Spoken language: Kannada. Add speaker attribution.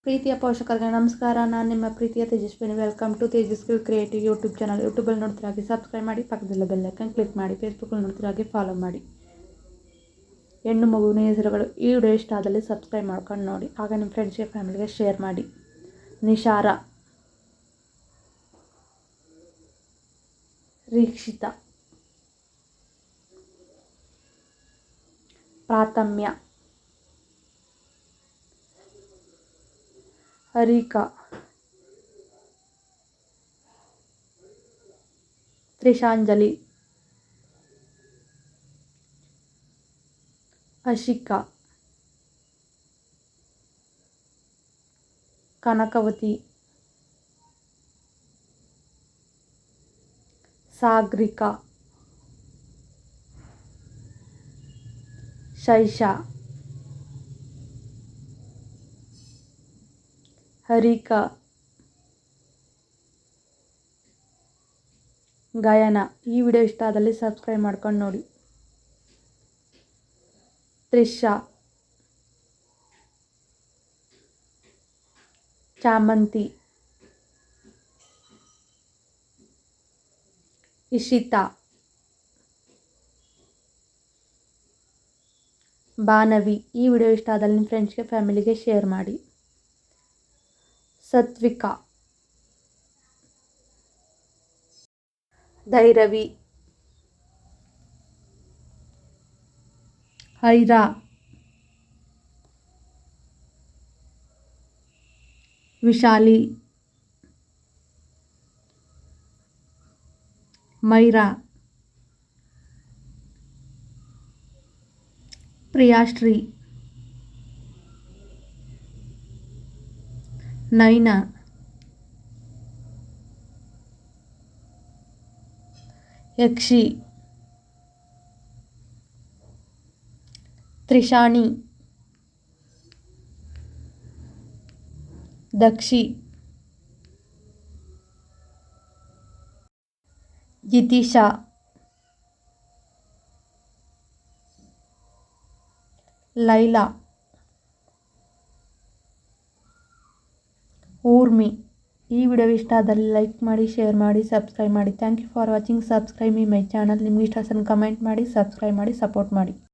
Speaker 1: ಪ್ರೀತಿಯ ಪೋಷಕರಿಗೆ ನಮಸ್ಕಾರ. ನಾನು ನಿಮ್ಮ ಪ್ರೀತಿಯ Tejaswini. Welcome to Tejaswi creative YouTube channel. ಯೂಟ್ಯೂಬಲ್ಲಿ ನೋಡ್ತಿರಾಗಿ ಸಬ್ಸ್ಕ್ರೈಬ್ ಮಾಡಿ, ಪಕ್ಕದಲ್ಲ ಬೆಲ್ ಐಕಾನ್ ಕ್ಲಿಕ್ ಮಾಡಿ. ಫೇಸ್ಬುಕ್ಕಲ್ಲಿ ನೋಡ್ತಿರಾಗಿ ಫಾಲೋ ಮಾಡಿ. ಹೆಣ್ಣು ಮಗುವಿನ ಹೆಸರುಗಳು. ಈ ವಿಡಿಯೋ ಇಷ್ಟ ಆದಲ್ಲಿ ಸಬ್ಸ್ಕ್ರೈಬ್ ಮಾಡ್ಕೊಂಡು ನೋಡಿ, ಆಗ ನಿಮ್ಮ ಫ್ರೆಂಡ್ಸ್ಗೆ ಫ್ಯಾಮಿಲಿಗೆ ಶೇರ್ ಮಾಡಿ. ನಿಶಾರ, ರೀಕ್ಷಿತ, ಪ್ರಾಥಮ್ಯ, ಹರಿಕಾ, ತ್ರಿಶಾಂಜಲಿ, ಅಶಿಕಾ, ಕನಕವತಿ, ಸಾಗ್ರಿಕಾ, ಶೈಷಾ, ಹರಿಕಾ, ಗಾಯನ. ಈ ವಿಡಿಯೋ ಇಷ್ಟ ಆದಲ್ಲಿ ಸಬ್ಸ್ಕ್ರೈಬ್ ಮಾಡ್ಕೊಂಡು ನೋಡಿ. ತ್ರಿಷಾ, ಚಾಮಂತಿ, ಇಶಿತಾ, ಬಾನವಿ. ಈ ವಿಡಿಯೋ ಇಷ್ಟ ಆದಲ್ಲಿ ನಿಮ್ಮ ಫ್ರೆಂಡ್ಸ್ಗೆ ಫ್ಯಾಮಿಲಿಗೆ ಶೇರ್ ಮಾಡಿ. ಸತ್ವಿಕಾ, ಧೈರವಿ, ಐರಾ, ವಿಶಾಲಿ, ಮೈರಾ, ಪ್ರಿಯಾಶ್ರೀ, ನೈನಾ, ಯಕ್ಷಿ, ತ್ರಿಶಾಣಿ, ದಕ್ಷಿ, ಜಿತೀಶಾ, ಲೈಲಾ, ಊರ್ಮಿ. ಈ ವಿಡಿಯೋ ಇಷ್ಟ ಆದಲ್ಲಿ ಲೈಕ್ ಮಾಡಿ, ಶೇರ್ ಮಾಡಿ, ಸಬ್ಸ್ಕ್ರೈಬ್ ಮಾಡಿ. Thank you for watching. Subscribe my channel. ನಿಮ್ಗೆ ಇಷ್ಟ ಕಮೆಂಟ್ ಮಾಡಿ, ಸಬ್ಸ್ಕ್ರೈಬ್ ಮಾಡಿ, ಸಪೋರ್ಟ್ ಮಾಡಿ.